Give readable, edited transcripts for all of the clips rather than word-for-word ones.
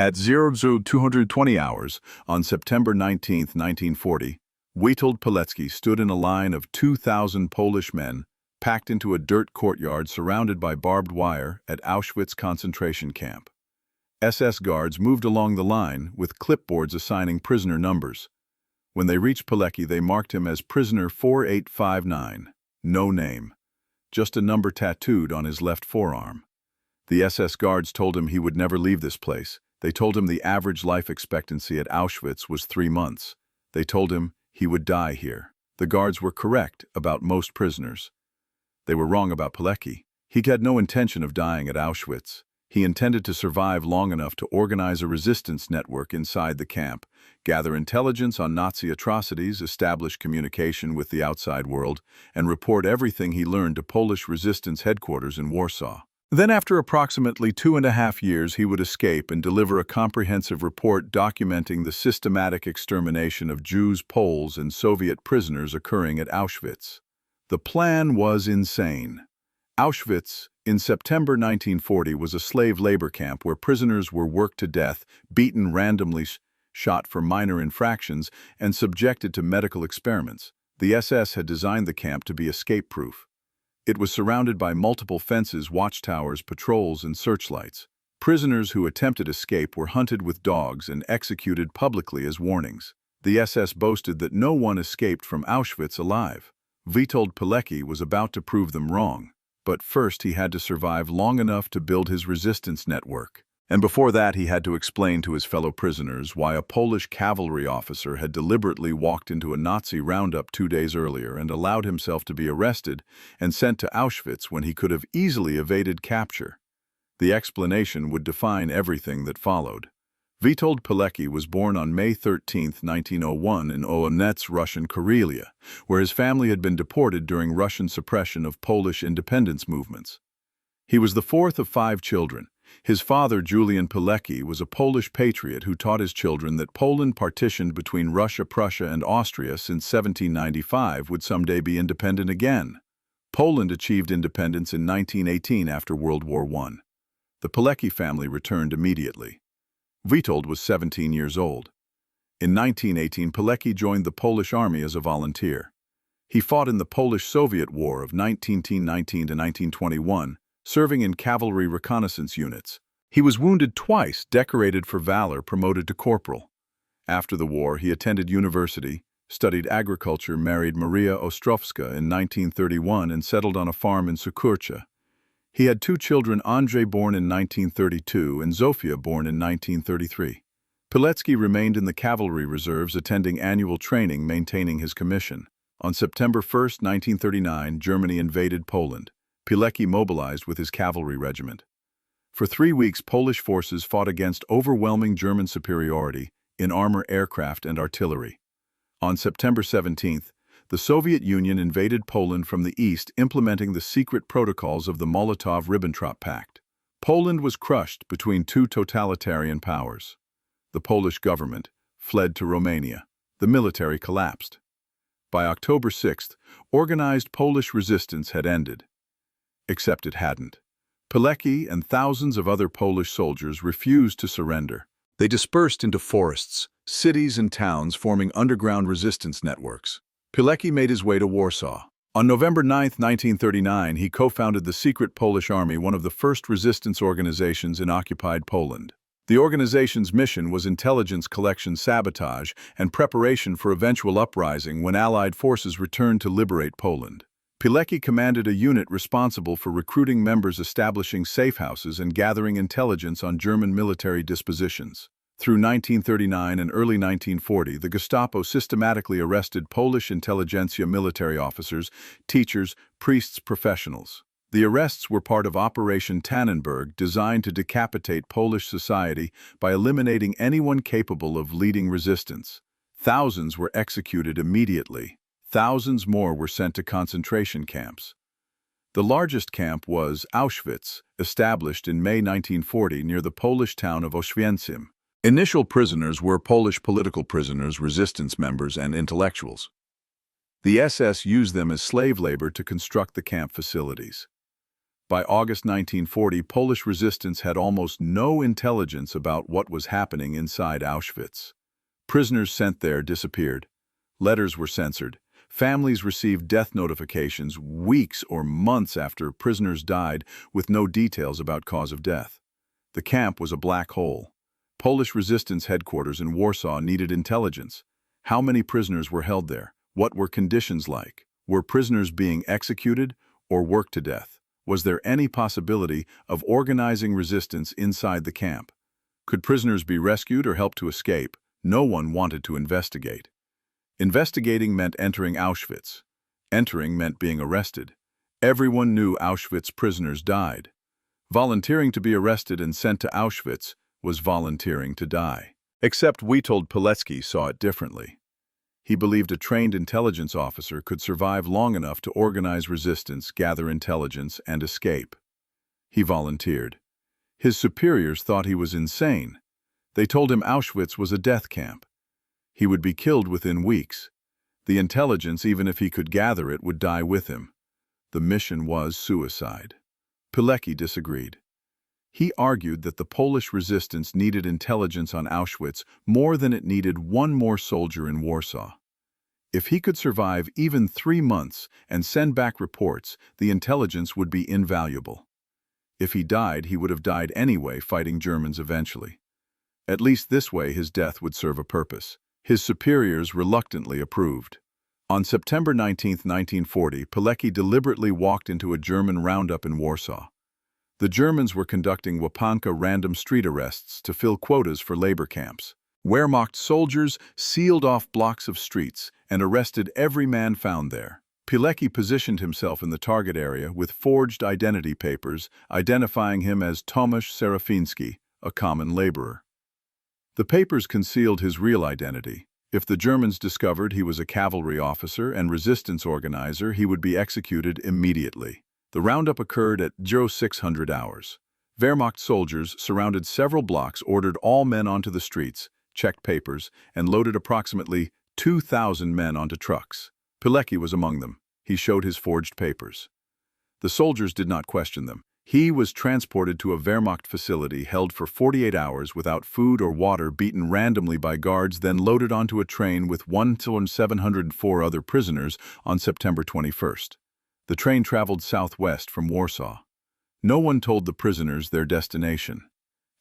At 0220 hours on September 19, 1940, Witold Pilecki stood in a line of 2,000 Polish men packed into a dirt courtyard surrounded by barbed wire at Auschwitz concentration camp. SS guards moved along the line with clipboards assigning prisoner numbers. When they reached Pilecki, they marked him as prisoner 4859, no name, just a number tattooed on his left forearm. The SS guards told him he would never leave this place. They told him the average life expectancy at Auschwitz was 3 months. They told him he would die here. The guards were correct about most prisoners. They were wrong about Pilecki. He had no intention of dying at Auschwitz. He intended to survive long enough to organize a resistance network inside the camp, gather intelligence on Nazi atrocities, establish communication with the outside world, and report everything he learned to Polish resistance headquarters in Warsaw. Then, after approximately 2.5 years, he would escape and deliver a comprehensive report documenting the systematic extermination of Jews, Poles, and Soviet prisoners occurring at Auschwitz. The plan was insane. Auschwitz, in September 1940, was a slave labor camp where prisoners were worked to death, beaten randomly, shot for minor infractions, and subjected to medical experiments. The SS had designed the camp to be escape-proof. It was surrounded by multiple fences, watchtowers, patrols, and searchlights. Prisoners who attempted escape were hunted with dogs and executed publicly as warnings. The SS boasted that no one escaped from Auschwitz alive. Witold Pilecki was about to prove them wrong, but first he had to survive long enough to build his resistance network. And before that, he had to explain to his fellow prisoners why a Polish cavalry officer had deliberately walked into a Nazi roundup 2 days earlier and allowed himself to be arrested and sent to Auschwitz when he could have easily evaded capture. The explanation would define everything that followed. Witold Pilecki was born on May 13, 1901 in Olonets, Russian Karelia, where his family had been deported during Russian suppression of Polish independence movements. He was the fourth of 5 children. His father, Julian Pilecki, was a Polish patriot who taught his children that Poland, partitioned between Russia, Prussia, and Austria since 1795, would someday be independent again. Poland achieved independence in 1918 after World War I. The Pilecki family returned immediately. Witold was 17 years old. In 1918, Pilecki joined the Polish army as a volunteer. He fought in the Polish-Soviet War of 1919 to 1921, serving in cavalry reconnaissance units. He was wounded twice, decorated for valor, promoted to corporal. After the war, he attended university, studied agriculture, married Maria Ostrovska in 1931, and settled on a farm in Sukurcha. He had 2 children, Andrzej, born in 1932, and Zofia, born in 1933. Pilecki remained in the cavalry reserves, attending annual training, maintaining his commission. On September 1, 1939, Germany invaded Poland. Pilecki mobilized with his cavalry regiment. For 3 weeks, Polish forces fought against overwhelming German superiority in armor, aircraft, and artillery. On September 17th, the Soviet Union invaded Poland from the east, implementing the secret protocols of the Molotov-Ribbentrop Pact. Poland was crushed between 2 totalitarian powers. The Polish government fled to Romania. The military collapsed. By October 6th, organized Polish resistance had ended. Except it hadn't. Pilecki and thousands of other Polish soldiers refused to surrender. They dispersed into forests, cities, and towns, forming underground resistance networks. Pilecki made his way to Warsaw. On November 9, 1939, he co-founded the Secret Polish Army, one of the first resistance organizations in occupied Poland. The organization's mission was intelligence collection, sabotage, and preparation for eventual uprising when Allied forces returned to liberate Poland. Pilecki commanded a unit responsible for recruiting members, establishing safe houses, and gathering intelligence on German military dispositions. Through 1939 and early 1940, the Gestapo systematically arrested Polish intelligentsia, military officers, teachers, priests, professionals. The arrests were part of Operation Tannenberg, designed to decapitate Polish society by eliminating anyone capable of leading resistance. Thousands were executed immediately. Thousands more were sent to concentration camps. The largest camp was Auschwitz, established in May 1940 near the Polish town of Oświęcim. Initial prisoners were Polish political prisoners, resistance members, and intellectuals. The SS used them as slave labor to construct the camp facilities. By August 1940, Polish resistance had almost no intelligence about what was happening inside Auschwitz. Prisoners sent there disappeared. Letters were censored. Families received death notifications weeks or months after prisoners died with no details about cause of death. The camp was a black hole. Polish resistance headquarters in Warsaw needed intelligence. How many prisoners were held there? What were conditions like? Were prisoners being executed or worked to death? Was there any possibility of organizing resistance inside the camp? Could prisoners be rescued or helped to escape? No one wanted to investigate. Investigating meant entering Auschwitz. Entering meant being arrested. Everyone knew Auschwitz prisoners died. Volunteering to be arrested and sent to Auschwitz was volunteering to die. Except Witold Pilecki saw it differently. He believed a trained intelligence officer could survive long enough to organize resistance, gather intelligence, and escape. He volunteered. His superiors thought he was insane. They told him Auschwitz was a death camp. He would be killed within weeks. The intelligence, even if he could gather it, would die with him. The mission was suicide. Pilecki disagreed. He argued that the Polish resistance needed intelligence on Auschwitz more than it needed one more soldier in Warsaw. If he could survive even 3 months and send back reports, the intelligence would be invaluable. If he died, he would have died anyway, fighting Germans eventually. At least this way his death would serve a purpose. His superiors reluctantly approved. On September 19, 1940, Pilecki deliberately walked into a German roundup in Warsaw. The Germans were conducting Łapanka random street arrests to fill quotas for labor camps. Wehrmacht soldiers sealed off blocks of streets and arrested every man found there. Pilecki positioned himself in the target area with forged identity papers identifying him as Tomasz Serafiński, a common laborer. The papers concealed his real identity. If the Germans discovered he was a cavalry officer and resistance organizer, he would be executed immediately. The roundup occurred at 0600 hours. Wehrmacht soldiers surrounded several blocks, ordered all men onto the streets, checked papers, and loaded approximately 2,000 men onto trucks. Pilecki was among them. He showed his forged papers. The soldiers did not question them. He was transported to a Wehrmacht facility, held for 48 hours without food or water, beaten randomly by guards, then loaded onto a train with 1,704 other prisoners on September 21st. The train traveled southwest from Warsaw. No one told the prisoners their destination.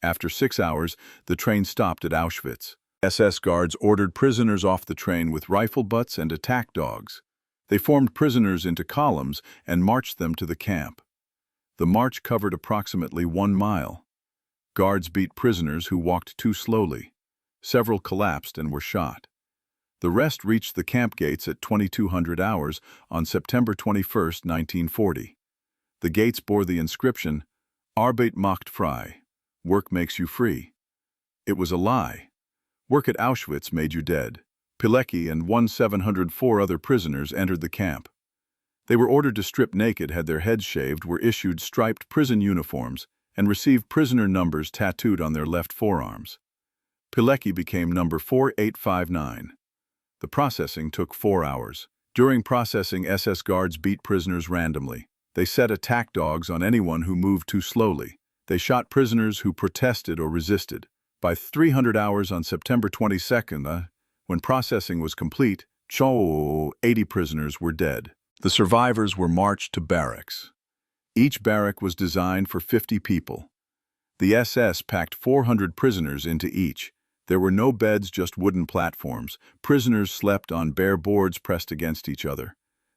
After 6 hours, the train stopped at Auschwitz. SS guards ordered prisoners off the train with rifle butts and attack dogs. They formed prisoners into columns and marched them to the camp. The march covered approximately 1 mile. Guards beat prisoners who walked too slowly. Several collapsed and were shot. The rest reached the camp gates at 2200 hours on September 21, 1940. The gates bore the inscription, Arbeit macht frei, work makes you free. It was a lie. Work at Auschwitz made you dead. Pilecki and 1,704 other prisoners entered the camp. They were ordered to strip naked, had their heads shaved, were issued striped prison uniforms, and received prisoner numbers tattooed on their left forearms. Pilecki became number 4859. The processing took 4 hours. During processing, SS guards beat prisoners randomly. They set attack dogs on anyone who moved too slowly. They shot prisoners who protested or resisted. By 300 hours on September 22nd, when processing was complete, 80 prisoners were dead. The survivors were marched to barracks. Each barrack was designed for 50 people. The SS packed 400 prisoners into each. There were no beds, just wooden platforms. Prisoners slept on bare boards pressed against each other.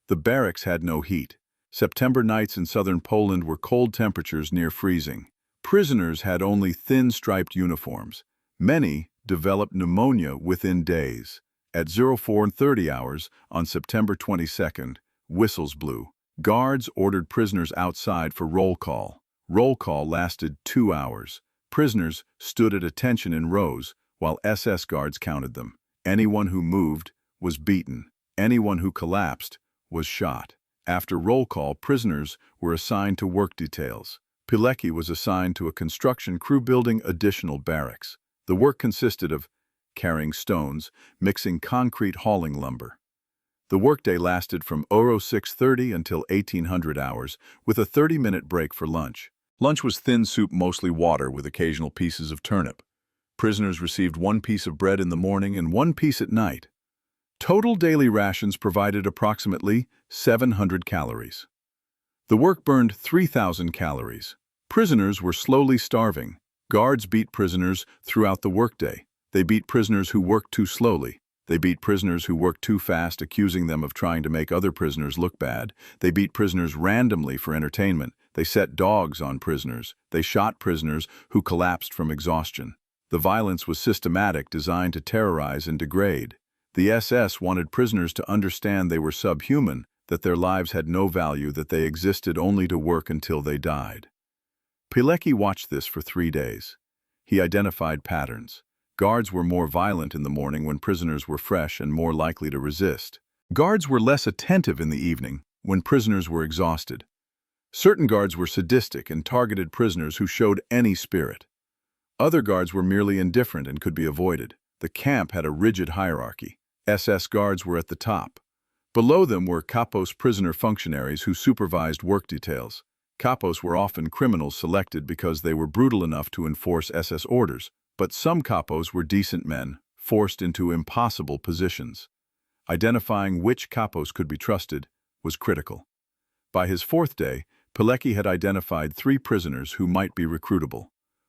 The barracks had no heat. September nights in southern Poland were cold temperatures near freezing. Prisoners had only thin striped uniforms. Many developed pneumonia within days. At 04:30 hours on September 22nd, whistles blew. Guards ordered prisoners outside for roll call. Roll call lasted 2 hours. Prisoners stood at attention in rows while SS guards counted them. Anyone who moved was beaten. Anyone who collapsed was shot. After roll call, prisoners were assigned to work details. Pilecki was assigned to a construction crew building additional barracks. The work consisted of carrying stones, mixing concrete, hauling lumber. The workday lasted from 6:30 until 1800 hours, with a 30-minute break for lunch. Lunch was thin soup, mostly water, with occasional pieces of turnip. Prisoners received one piece of bread in the morning and one piece at night. Total daily rations provided approximately 700 calories. The work burned 3,000 calories. Prisoners were slowly starving. Guards beat prisoners throughout the workday. They beat prisoners who worked too slowly. They beat prisoners who worked too fast, accusing them of trying to make other prisoners look bad. They beat prisoners randomly for entertainment. They set dogs on prisoners. They shot prisoners who collapsed from exhaustion. The violence was systematic, designed to terrorize and degrade. The SS wanted prisoners to understand they were subhuman, that their lives had no value, that they existed only to work until they died. Pilecki watched this for 3 days. He identified patterns. Guards were more violent in the morning when prisoners were fresh and more likely to resist. Guards were less attentive in the evening when prisoners were exhausted. Certain guards were sadistic and targeted prisoners who showed any spirit. Other guards were merely indifferent and could be avoided. The camp had a rigid hierarchy. SS guards were at the top. Below them were capos, prisoner functionaries who supervised work details. Capos were often criminals selected because they were brutal enough to enforce SS orders, but some capos were decent men, forced into impossible positions. Identifying which capos could be trusted was critical. By his 4th day, Pilecki had identified 3 prisoners who might be recruitable.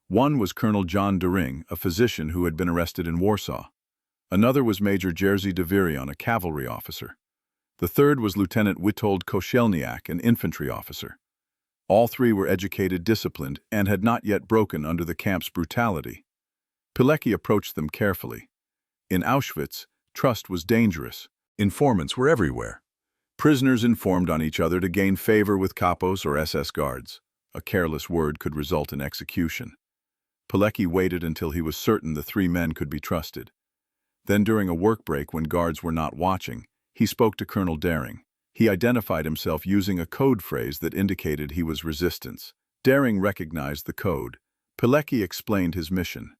One was Colonel John Dering, a physician who had been arrested in Warsaw. Another was Major Jerzy Dewirion, a cavalry officer. The third was Lieutenant Witold Pilecki, an infantry officer. All 3 were educated, disciplined, and had not yet broken under the camp's brutality. Pilecki approached them carefully. In Auschwitz, trust was dangerous. Informants were everywhere. Prisoners informed on each other to gain favor with capos or SS guards. A careless word could result in execution. Pilecki waited until he was certain the 3 men could be trusted. Then, during a work break when guards were not watching, he spoke to Colonel Dering. He identified himself using a code phrase that indicated he was resistance. Dering recognized the code. Pilecki explained his mission.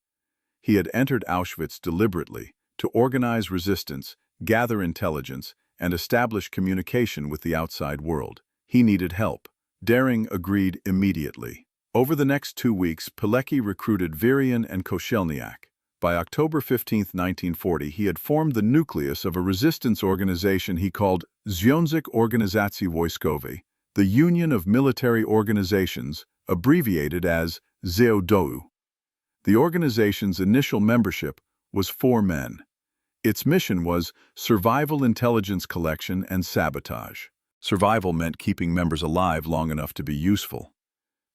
He had entered Auschwitz deliberately to organize resistance, gather intelligence, and establish communication with the outside world. He needed help. Dering agreed immediately. Over the next 2 weeks, Pilecki recruited Dewirion and Pilecki. By October 15, 1940, he had formed the nucleus of a resistance organization he called Związek Organizacji Wojskowej, the Union of Military Organizations, abbreviated as ZODOU. The organization's initial membership was 4 men. Its mission was survival, intelligence collection, and sabotage. Survival meant keeping members alive long enough to be useful.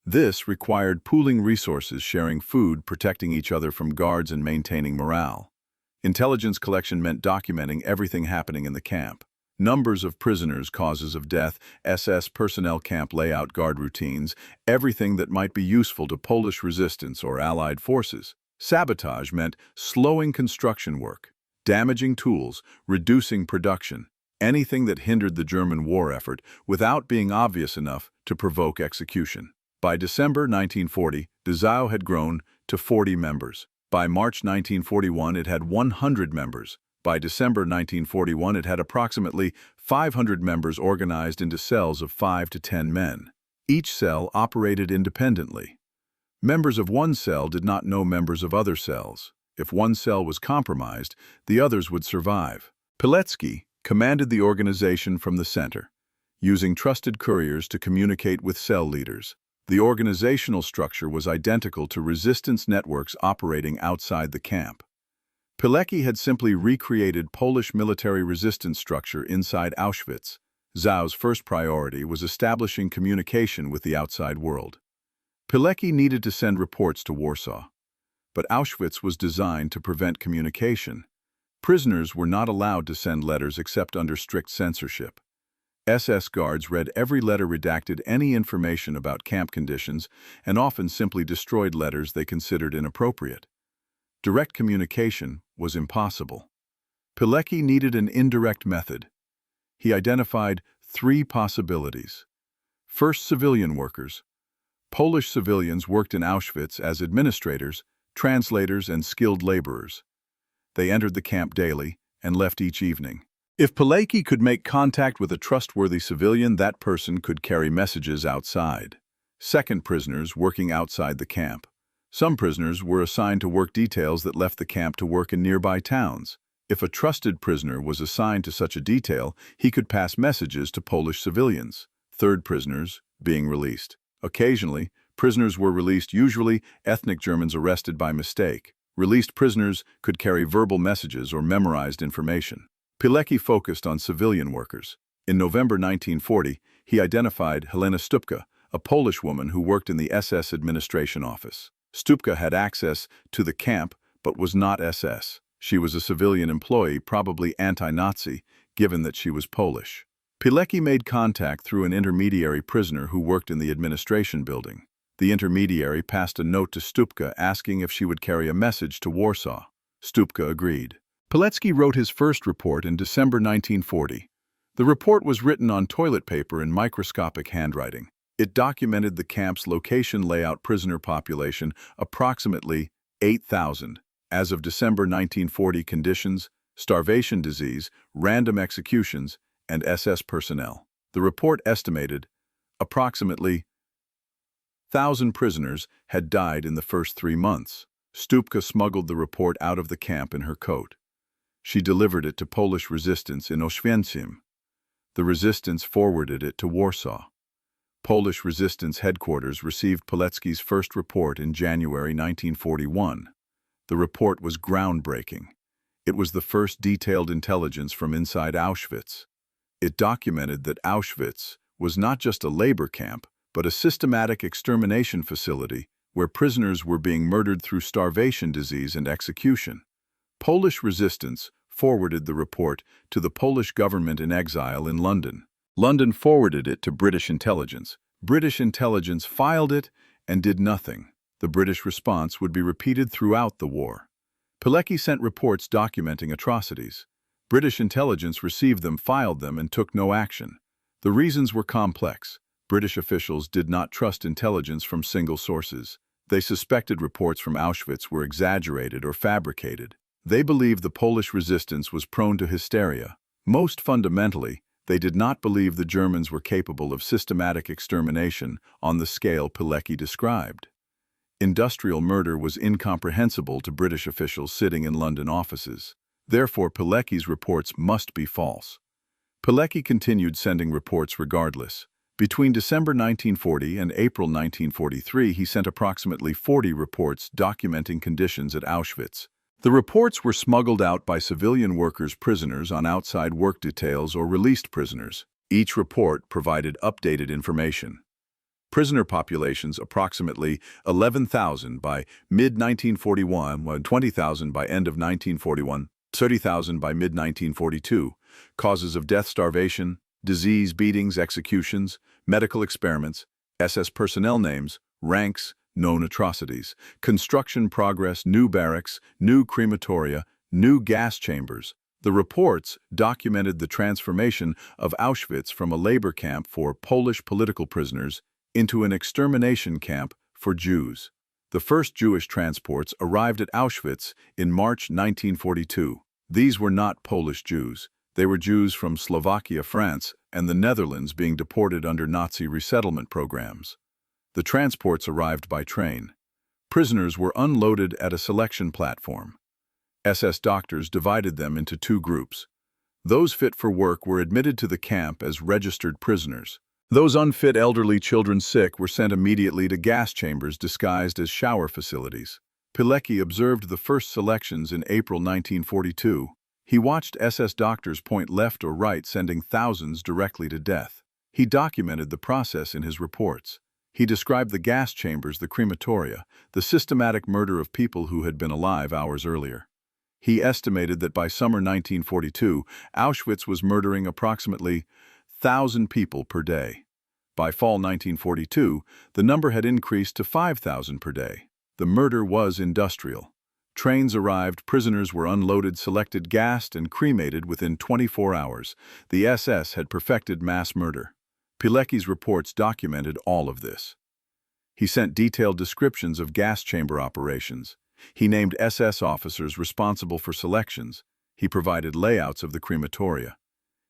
This required pooling resources, sharing food, protecting each other from guards, and maintaining morale. Intelligence collection meant documenting everything happening in the camp. Numbers of prisoners, causes of death, SS personnel, camp layout, guard routines, everything that might be useful to Polish resistance or Allied forces. Sabotage meant slowing construction work, damaging tools, reducing production, anything that hindered the German war effort without being obvious enough to provoke execution. By December 1940, the ZODOU had grown to 40 members. By March 1941, it had 100 members. By December 1941, it had approximately 500 members organized into cells of 5 to 10 men. Each cell operated independently. Members of one cell did not know members of other cells. If one cell was compromised, the others would survive. Pilecki commanded the organization from the center, using trusted couriers to communicate with cell leaders. The organizational structure was identical to resistance networks operating outside the camp. Pilecki had simply recreated Polish military resistance structure inside Auschwitz. ZODOU's first priority was establishing communication with the outside world. Pilecki needed to send reports to Warsaw, but Auschwitz was designed to prevent communication. Prisoners were not allowed to send letters except under strict censorship. SS guards read every letter, redacted any information about camp conditions, and often simply destroyed letters they considered inappropriate. Direct communication was impossible. Pilecki needed an indirect method. He identified 3 possibilities. First, civilian workers. Polish civilians worked in Auschwitz as administrators, translators, and skilled laborers. They entered the camp daily and left each evening. If Pilecki could make contact with a trustworthy civilian, that person could carry messages outside. Second, prisoners working outside the camp. Some prisoners were assigned to work details that left the camp to work in nearby towns. If a trusted prisoner was assigned to such a detail, he could pass messages to Polish civilians. Third, prisoners being released. Occasionally, prisoners were released, usually ethnic Germans arrested by mistake. Released prisoners could carry verbal messages or memorized information. Pilecki focused on civilian workers. In November 1940, he identified Helena Stupka, a Polish woman who worked in the SS administration office. Stupka had access to the camp but was not SS. She was a civilian employee, probably anti-Nazi, given that she was Polish. Pilecki made contact through an intermediary prisoner who worked in the administration building. The intermediary passed a note to Stupka asking if she would carry a message to Warsaw. Stupka agreed. Pilecki wrote his first report in December 1940. The report was written on toilet paper in microscopic handwriting. It documented the camp's location, layout, prisoner population, approximately 8,000. As of December 1940, conditions, starvation disease, random executions, and SS personnel. The report estimated approximately 1,000 prisoners had died in the first 3 months. Stupka smuggled the report out of the camp in her coat. She delivered it to Polish resistance in Auschwitz. The resistance forwarded it to Warsaw. Polish resistance headquarters received Pilecki's first report in January 1941. The report was groundbreaking. It was the first detailed intelligence from inside Auschwitz. It documented that Auschwitz was not just a labor camp, but a systematic extermination facility where prisoners were being murdered through starvation, disease, and execution. Polish resistance forwarded the report to the Polish government in exile in London. London forwarded it to British intelligence. British intelligence filed it and did nothing. The British response would be repeated throughout the war. Pilecki sent reports documenting atrocities. British intelligence received them, filed them, and took no action. The reasons were complex. British officials did not trust intelligence from single sources. They suspected reports from Auschwitz were exaggerated or fabricated. They believed the Polish resistance was prone to hysteria. Most fundamentally, they did not believe the Germans were capable of systematic extermination on the scale Pilecki described. Industrial murder was incomprehensible to British officials sitting in London offices. Therefore, Pilecki's reports must be false. Pilecki continued sending reports regardless. Between December 1940 and April 1943, he sent approximately 40 reports documenting conditions at Auschwitz. The reports were smuggled out by civilian workers, prisoners on outside work details, or released prisoners. Each report provided updated information. Prisoner populations approximately 11,000 by mid-1941, 20,000 by end of 1941, 30,000 by mid-1942. Causes of death: starvation, disease, beatings, executions, medical experiments, SS personnel names, ranks, known atrocities, construction progress, new barracks, new crematoria, new gas chambers. The reports documented the transformation of Auschwitz from a labor camp for Polish political prisoners into an extermination camp for Jews. The first Jewish transports arrived at Auschwitz in March 1942. These were not Polish Jews. They were Jews from Slovakia, France, and the Netherlands being deported under Nazi resettlement programs. The transports arrived by train. Prisoners were unloaded at a selection platform. SS doctors divided them into 2 groups. Those fit for work were admitted to the camp as registered prisoners. Those unfit, elderly, children, sick were sent immediately to gas chambers disguised as shower facilities. Pilecki observed the first selections in April 1942. He watched SS doctors point left or right, sending thousands directly to death. He documented the process in his reports. He described the gas chambers, the crematoria, the systematic murder of people who had been alive hours earlier. He estimated that by summer 1942, Auschwitz was murdering approximately 1,000 people per day. By fall 1942, the number had increased to 5,000 per day. The murder was industrial. Trains arrived, prisoners were unloaded, selected, gassed, and cremated within 24 hours. The SS had perfected mass murder. Pilecki's reports documented all of this. He sent detailed descriptions of gas chamber operations. He named SS officers responsible for selections. He provided layouts of the crematoria.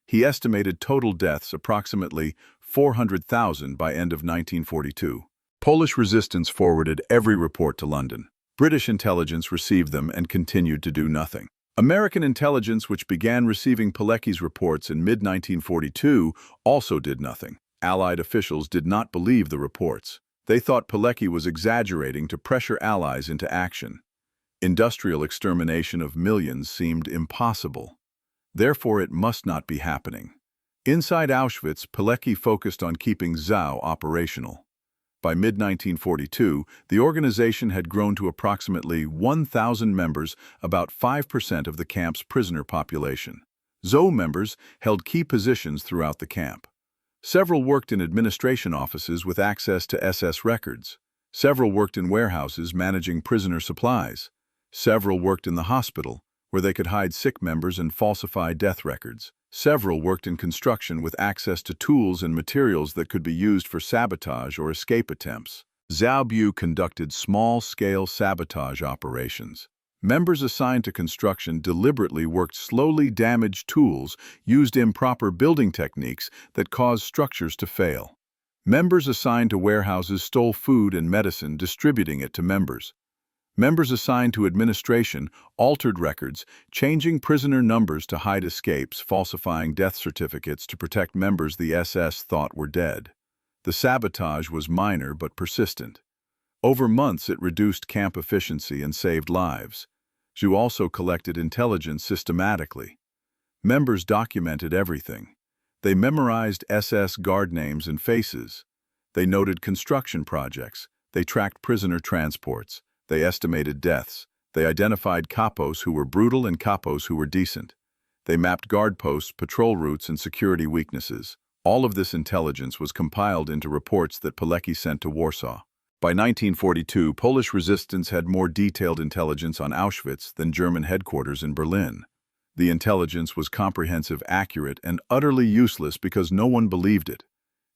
He estimated total deaths approximately 400,000 by end of 1942. Polish resistance forwarded every report to London. British intelligence received them and continued to do nothing. American intelligence, which began receiving Pilecki's reports in mid-1942, also did nothing. Allied officials did not believe the reports. They thought Pilecki was exaggerating to pressure Allies into action. Industrial extermination of millions seemed impossible. Therefore, it must not be happening. Inside Auschwitz, Pilecki focused on keeping ZOW operational. By mid-1942, the organization had grown to approximately 1,000 members, about 5% of the camp's prisoner population. ZOW members held key positions throughout the camp. Several worked in administration offices with access to SS records. Several worked in warehouses managing prisoner supplies. Several worked in the hospital, where they could hide sick members and falsify death records. Several worked in construction with access to tools and materials that could be used for sabotage or escape attempts. ZOW conducted small-scale sabotage operations. Members assigned to construction deliberately worked slowly damaged tools, used improper building techniques that caused structures to fail. Members assigned to warehouses stole food and medicine, distributing it to members. Members assigned to administration altered records, changing prisoner numbers to hide escapes, falsifying death certificates to protect members the SS thought were dead. The sabotage was minor but persistent. Over months, it reduced camp efficiency and saved lives. ZOW also collected intelligence systematically. Members documented everything. They memorized SS guard names and faces. They noted construction projects. They tracked prisoner transports. They estimated deaths. They identified capos who were brutal and capos who were decent. They mapped guard posts, patrol routes, and security weaknesses. All of this intelligence was compiled into reports that Pilecki sent to Warsaw. By 1942, Polish resistance had more detailed intelligence on Auschwitz than German headquarters in Berlin. The intelligence was comprehensive, accurate, and utterly useless because no one believed it.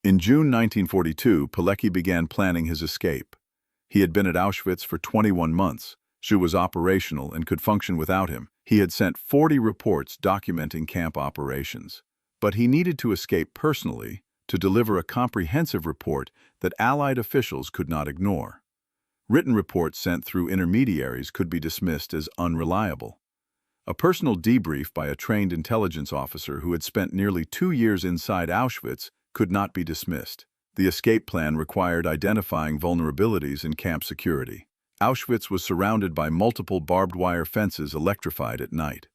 In June 1942, Pilecki began planning his escape. He had been at Auschwitz for 21 months. ZOW was operational and could function without him. He had sent 40 reports documenting camp operations. But he needed to escape personally to deliver a comprehensive report that Allied officials could not ignore. Written reports sent through intermediaries could be dismissed as unreliable. A personal debrief by a trained intelligence officer who had spent nearly 2 years inside Auschwitz could not be dismissed. The escape plan required identifying vulnerabilities in camp security. Auschwitz was surrounded by multiple barbed wire fences electrified at night.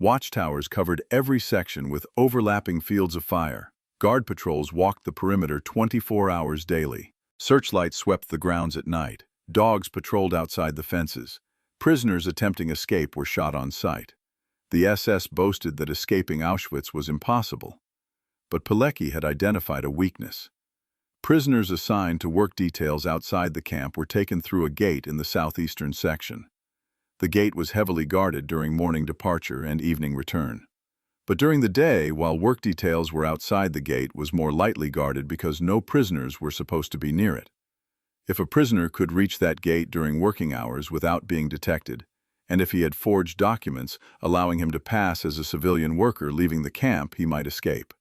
Watchtowers covered every section with overlapping fields of fire. Guard patrols walked the perimeter 24 hours daily. Searchlights swept the grounds at night. Dogs patrolled outside the fences. Prisoners attempting escape were shot on sight. The SS boasted that escaping Auschwitz was impossible. But Pilecki had identified a weakness. Prisoners assigned to work details outside the camp were taken through a gate in the southeastern section. The gate was heavily guarded during morning departure and evening return. But during the day, while work details were outside the gate, was more lightly guarded because no prisoners were supposed to be near it. If a prisoner could reach that gate during working hours without being detected, and if he had forged documents allowing him to pass as a civilian worker leaving the camp, he might escape.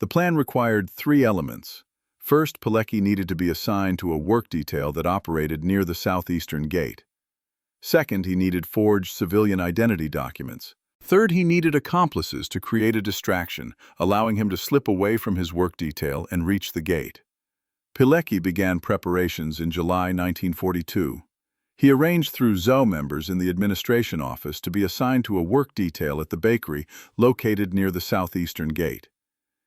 The plan required 3 elements. First, Pilecki needed to be assigned to a work detail that operated near the southeastern gate. Second, he needed forged civilian identity documents. Third, he needed accomplices to create a distraction, allowing him to slip away from his work detail and reach the gate. Pilecki began preparations in July 1942. He arranged through ZOW members in the administration office to be assigned to a work detail at the bakery located near the southeastern gate.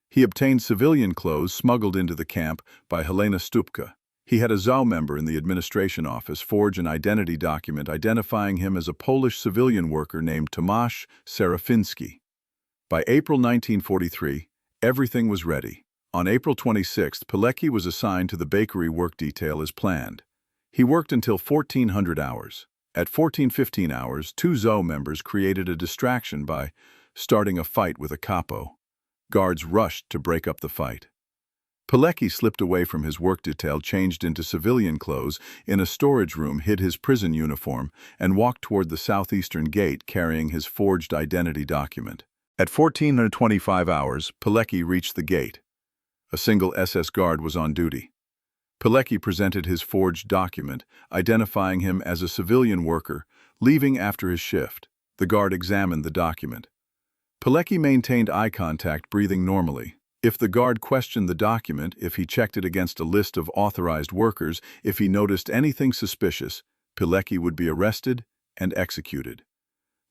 He obtained civilian clothes smuggled into the camp by Helena Stupka. He had a ZOW member in the administration office forge an identity document identifying him as a Polish civilian worker named Tomasz Serafiński. By April 1943, everything was ready. On April 26, Pilecki was assigned to the bakery work detail as planned. He worked until 1400 hours. At 1415 hours, 2 ZOW members created a distraction by starting a fight with a capo. Guards rushed to break up the fight. Pilecki slipped away from his work detail, changed into civilian clothes, in a storage room hid his prison uniform, and walked toward the southeastern gate carrying his forged identity document. At 1425 hours, Pilecki reached the gate. A single SS guard was on duty. Pilecki presented his forged document, identifying him as a civilian worker, leaving after his shift. The guard examined the document. Pilecki maintained eye contact, breathing normally. If the guard questioned the document, if he checked it against a list of authorized workers, if he noticed anything suspicious, Pilecki would be arrested and executed.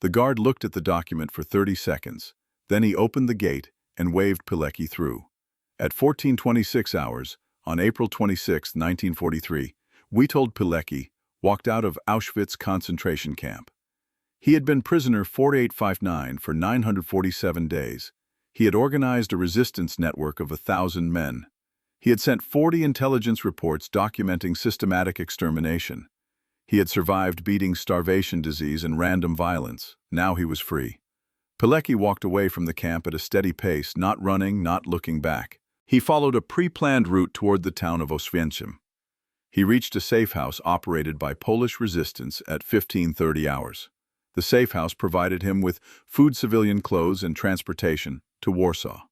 The guard looked at the document for 30 seconds. Then he opened the gate and waved Pilecki through. At 1426 hours, on April 26, 1943, Witold Pilecki walked out of Auschwitz concentration camp. He had been prisoner 4859 for 947 days. He had organized a resistance network of 1,000 men. He had sent 40 intelligence reports documenting systematic extermination. He had survived beating, starvation, disease, and random violence. Now he was free. Pilecki walked away from the camp at a steady pace, not running, not looking back. He followed a pre-planned route toward the town of Auschwitz. He reached a safe house operated by Polish resistance at 1530 hours. The safe house provided him with food, civilian clothes, and transportation to Warsaw.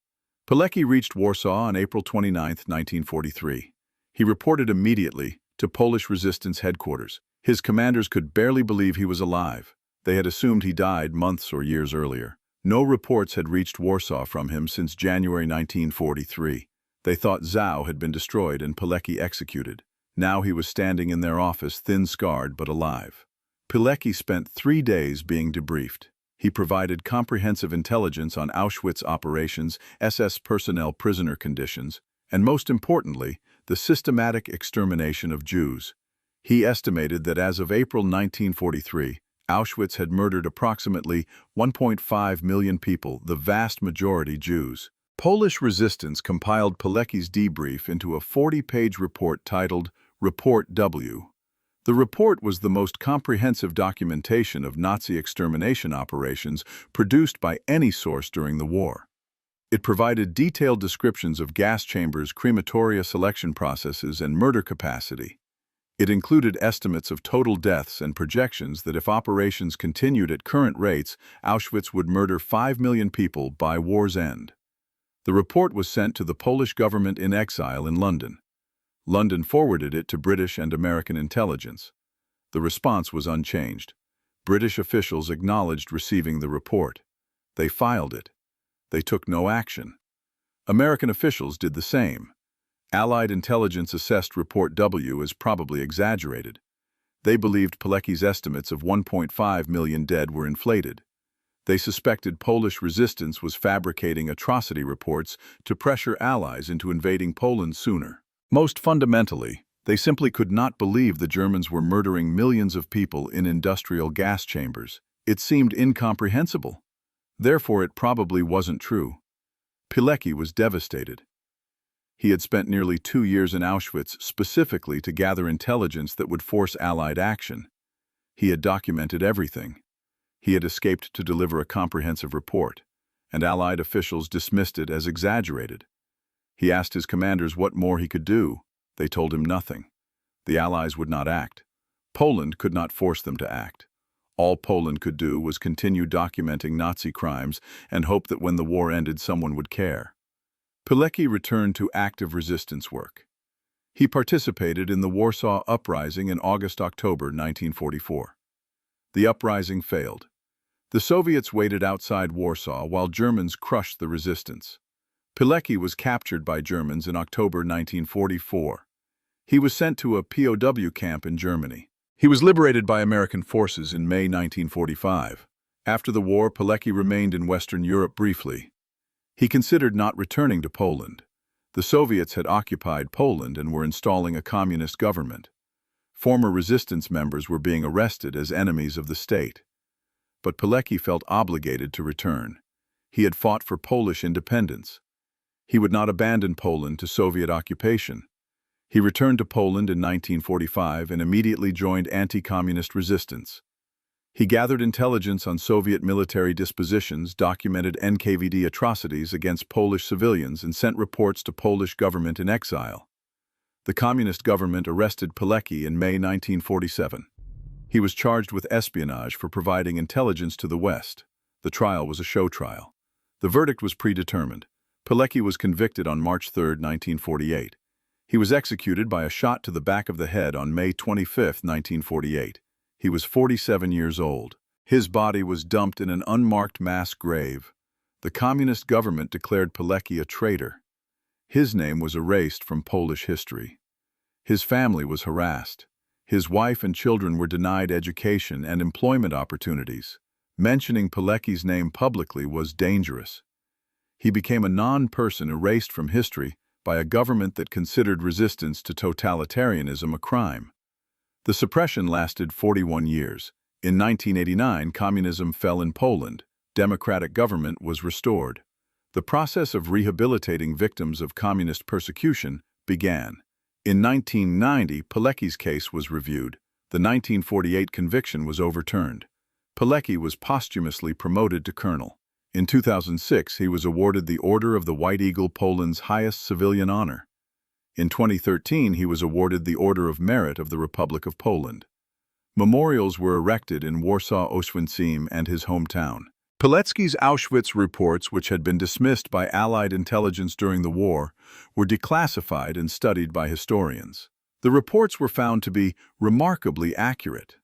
Pilecki reached Warsaw on April 29, 1943. He reported immediately to Polish resistance headquarters. His commanders could barely believe he was alive. They had assumed he died months or years earlier. No reports had reached Warsaw from him since January 1943. They thought Zau had been destroyed and Pilecki executed. Now he was standing in their office, thin-scarred but alive. Pilecki spent 3 days being debriefed. He provided comprehensive intelligence on Auschwitz operations, SS personnel prisoner conditions, and most importantly, the systematic extermination of Jews. He estimated that as of April 1943, Auschwitz had murdered approximately 1.5 million people, the vast majority Jews. Polish resistance compiled Pilecki's debrief into a 40-page report titled Report W. The report was the most comprehensive documentation of Nazi extermination operations produced by any source during the war. It provided detailed descriptions of gas chambers, crematoria selection processes, and murder capacity. It included estimates of total deaths and projections that if operations continued at current rates, Auschwitz would murder 5 million people by war's end. The report was sent to the Polish government in exile in London. London forwarded it to British and American intelligence. The response was unchanged. British officials acknowledged receiving the report. They filed it. They took no action. American officials did the same. Allied intelligence assessed Report W as probably exaggerated. They believed Pilecki's estimates of 1.5 million dead were inflated. They suspected Polish resistance was fabricating atrocity reports to pressure Allies into invading Poland sooner. Most fundamentally, they simply could not believe the Germans were murdering millions of people in industrial gas chambers. It seemed incomprehensible. Therefore, it probably wasn't true. Pilecki was devastated. He had spent nearly 2 years in Auschwitz specifically to gather intelligence that would force Allied action. He had documented everything. He had escaped to deliver a comprehensive report, and Allied officials dismissed it as exaggerated. He asked his commanders what more he could do. They told him nothing. The Allies would not act. Poland could not force them to act. All Poland could do was continue documenting Nazi crimes and hope that when the war ended someone would care. Pilecki returned to active resistance work. He participated in the Warsaw Uprising in August-October 1944. The uprising failed. The Soviets waited outside Warsaw while Germans crushed the resistance. Pilecki was captured by Germans in October 1944. He was sent to a POW camp in Germany. He was liberated by American forces in May 1945. After the war, Pilecki remained in Western Europe briefly. He considered not returning to Poland. The Soviets had occupied Poland and were installing a communist government. Former resistance members were being arrested as enemies of the state. But Pilecki felt obligated to return. He had fought for Polish independence. He would not abandon Poland to Soviet occupation. He returned to Poland in 1945 and immediately joined anti-communist resistance. He gathered intelligence on Soviet military dispositions, documented NKVD atrocities against Polish civilians, and sent reports to Polish government in exile. The communist government arrested Pilecki in May 1947. He was charged with espionage for providing intelligence to the West. The trial was a show trial. The verdict was predetermined. Pilecki was convicted on March 3, 1948. He was executed by a shot to the back of the head on May 25, 1948. He was 47 years old. His body was dumped in an unmarked mass grave. The communist government declared Pilecki a traitor. His name was erased from Polish history. His family was harassed. His wife and children were denied education and employment opportunities. Mentioning Pilecki's name publicly was dangerous. He became a non-person erased from history by a government that considered resistance to totalitarianism a crime. The suppression lasted 41 years. In 1989, communism fell in Poland. Democratic government was restored. The process of rehabilitating victims of communist persecution began. In 1990, Pilecki's case was reviewed. The 1948 conviction was overturned. Pilecki was posthumously promoted to colonel. In 2006, he was awarded the Order of the White Eagle, Poland's highest civilian honor. In 2013, he was awarded the Order of Merit of the Republic of Poland. Memorials were erected in Warsaw, Auschwitz, and his hometown. Pilecki's Auschwitz reports, which had been dismissed by Allied intelligence during the war, were declassified and studied by historians. The reports were found to be remarkably accurate.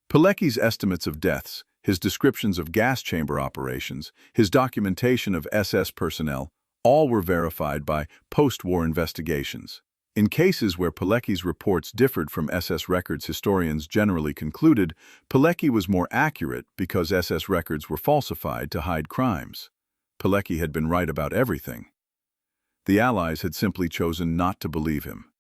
Pilecki's estimates of deaths, his descriptions of gas chamber operations, his documentation of SS personnel, all were verified by post-war investigations. In cases where Pilecki's reports differed from SS records, historians generally concluded Pilecki was more accurate because SS records were falsified to hide crimes. Pilecki had been right about everything. The Allies had simply chosen not to believe him.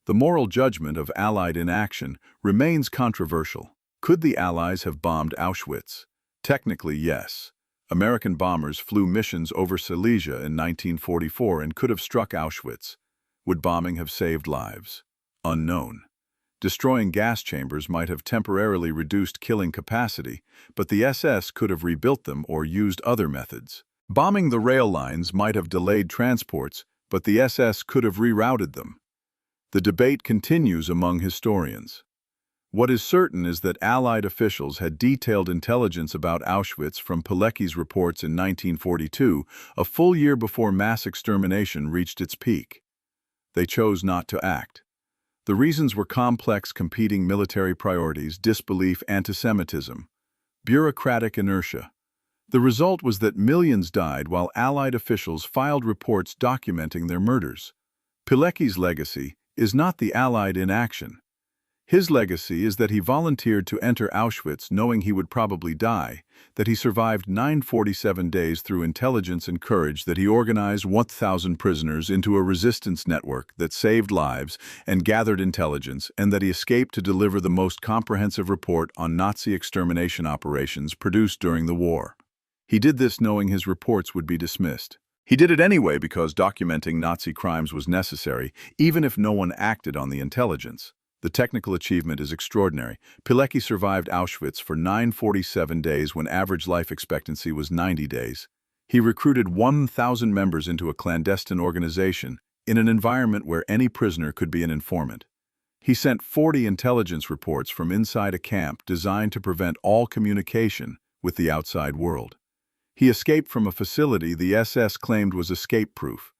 The moral judgment of Allied inaction remains controversial. Could the Allies have bombed Auschwitz? Technically, yes. American bombers flew missions over Silesia in 1944 and could have struck Auschwitz. Would bombing have saved lives? Unknown. Destroying gas chambers might have temporarily reduced killing capacity, but the SS could have rebuilt them or used other methods. Bombing the rail lines might have delayed transports, but the SS could have rerouted them. The debate continues among historians. What is certain is that Allied officials had detailed intelligence about Auschwitz from Pilecki's reports in 1942, a full year before mass extermination reached its peak. They chose not to act. The reasons were complex competing military priorities, disbelief, antisemitism, bureaucratic inertia. The result was that millions died while Allied officials filed reports documenting their murders. Pilecki's legacy is not the Allied inaction. His legacy is that he volunteered to enter Auschwitz knowing he would probably die, that he survived 947 days through intelligence and courage, that he organized 1,000 prisoners into a resistance network that saved lives and gathered intelligence, and that he escaped to deliver the most comprehensive report on Nazi extermination operations produced during the war. He did this knowing his reports would be dismissed. He did it anyway because documenting Nazi crimes was necessary, even if no one acted on the intelligence. The technical achievement is extraordinary. Pilecki survived Auschwitz for 947 days when average life expectancy was 90 days. He recruited 1,000 members into a clandestine organization in an environment where any prisoner could be an informant. He sent 40 intelligence reports from inside a camp designed to prevent all communication with the outside world. He escaped from a facility the SS claimed was escape-proof.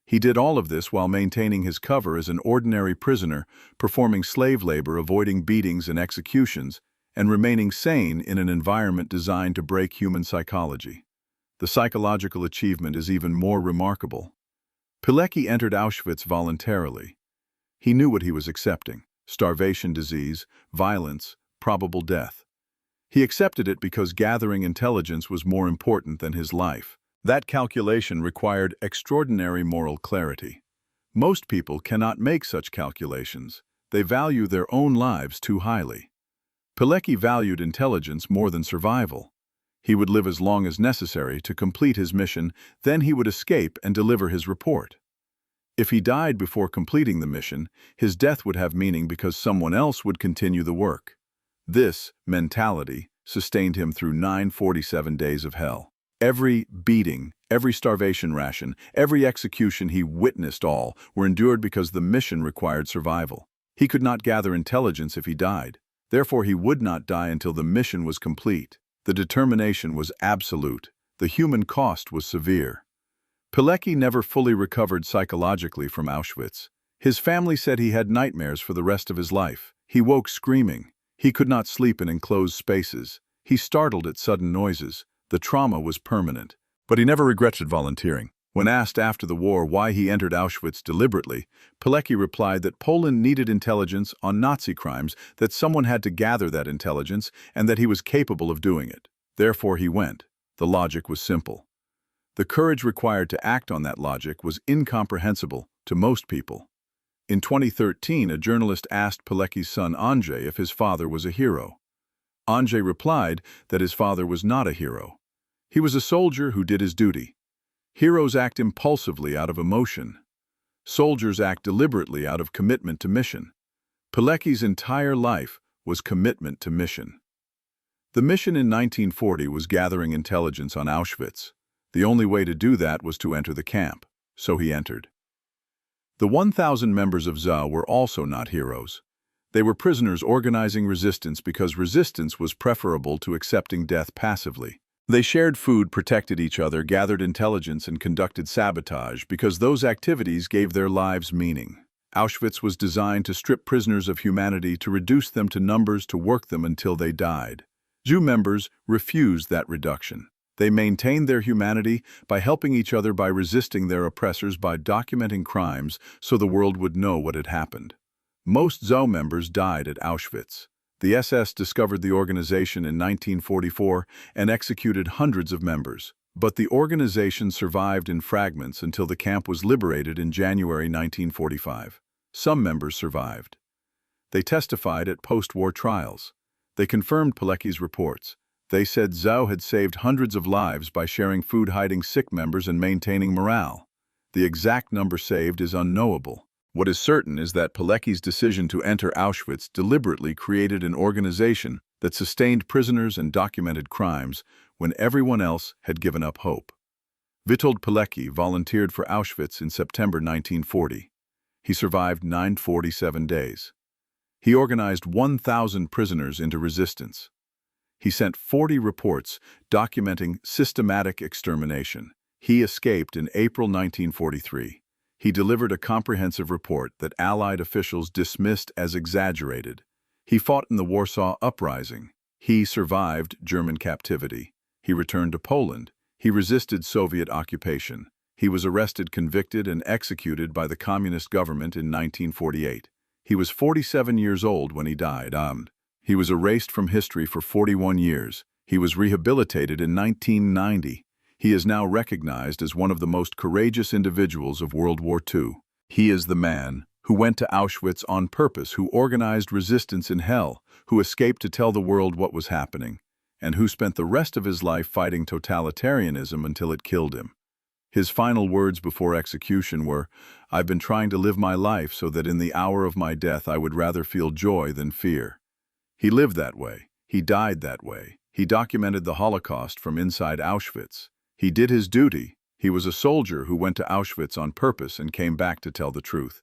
He did all of this while maintaining his cover as an ordinary prisoner, performing slave labor, avoiding beatings and executions, and remaining sane in an environment designed to break human psychology. The psychological achievement is even more remarkable. Pilecki entered Auschwitz voluntarily. He knew what he was accepting: starvation, disease, violence, probable death. He accepted it because gathering intelligence was more important than his life. That calculation required extraordinary moral clarity. Most people cannot make such calculations. They value their own lives too highly. Pilecki valued intelligence more than survival. He would live as long as necessary to complete his mission, then he would escape and deliver his report. If he died before completing the mission, his death would have meaning because someone else would continue the work. This mentality sustained him through 947 days of hell. Every beating, every starvation ration, every execution he witnessed all were endured because the mission required survival. He could not gather intelligence if he died. Therefore, he would not die until the mission was complete. The determination was absolute. The human cost was severe. Pilecki never fully recovered psychologically from Auschwitz. His family said he had nightmares for the rest of his life. He woke screaming. He could not sleep in enclosed spaces. He startled at sudden noises. The trauma was permanent. But he never regretted volunteering. When asked after the war why he entered Auschwitz deliberately, Pilecki replied that Poland needed intelligence on Nazi crimes, that someone had to gather that intelligence, and that he was capable of doing it. Therefore he went. The logic was simple. The courage required to act on that logic was incomprehensible to most people. In 2013, a journalist asked Pilecki's son Andrzej if his father was a hero. Andrzej replied that his father was not a hero. He was a soldier who did his duty. Heroes act impulsively out of emotion. Soldiers act deliberately out of commitment to mission. Pilecki's entire life was commitment to mission. The mission in 1940 was gathering intelligence on Auschwitz. The only way to do that was to enter the camp, so he entered. The 1,000 members of ZA were also not heroes. They were prisoners organizing resistance because resistance was preferable to accepting death passively. They shared food, protected each other, gathered intelligence, and conducted sabotage because those activities gave their lives meaning. Auschwitz was designed to strip prisoners of humanity, to reduce them to numbers, to work them until they died. ZA members refused that reduction. They maintained their humanity by helping each other, by resisting their oppressors, by documenting crimes so the world would know what had happened. Most ZA members died at Auschwitz. The SS discovered the organization in 1944 and executed hundreds of members. But the organization survived in fragments until the camp was liberated in January 1945. Some members survived. They testified at post-war trials. They confirmed Pilecki's reports. They said ZA had saved hundreds of lives by sharing food, hiding sick members, and maintaining morale. The exact number saved is unknowable. What is certain is that Pilecki's decision to enter Auschwitz deliberately created an organization that sustained prisoners and documented crimes when everyone else had given up hope. Witold Pilecki volunteered for Auschwitz in September 1940. He survived 947 days. He organized 1,000 prisoners into resistance. He sent 40 reports documenting systematic extermination. He escaped in April 1943. He delivered a comprehensive report that Allied officials dismissed as exaggerated. He fought in the Warsaw Uprising. He survived German captivity. He returned to Poland. He resisted Soviet occupation. He was arrested, convicted, and executed by the communist government in 1948. He was 47 years old when he died. He was erased from history for 41 years. He was rehabilitated in 1990. He is now recognized as one of the most courageous individuals of World War II. He is the man who went to Auschwitz on purpose, who organized resistance in hell, who escaped to tell the world what was happening, and who spent the rest of his life fighting totalitarianism until it killed him. His final words before execution were, "I've been trying to live my life so that in the hour of my death I would rather feel joy than fear." He lived that way. He died that way. He documented the Holocaust from inside Auschwitz. He did his duty. He was a soldier who went to Auschwitz on purpose and came back to tell the truth.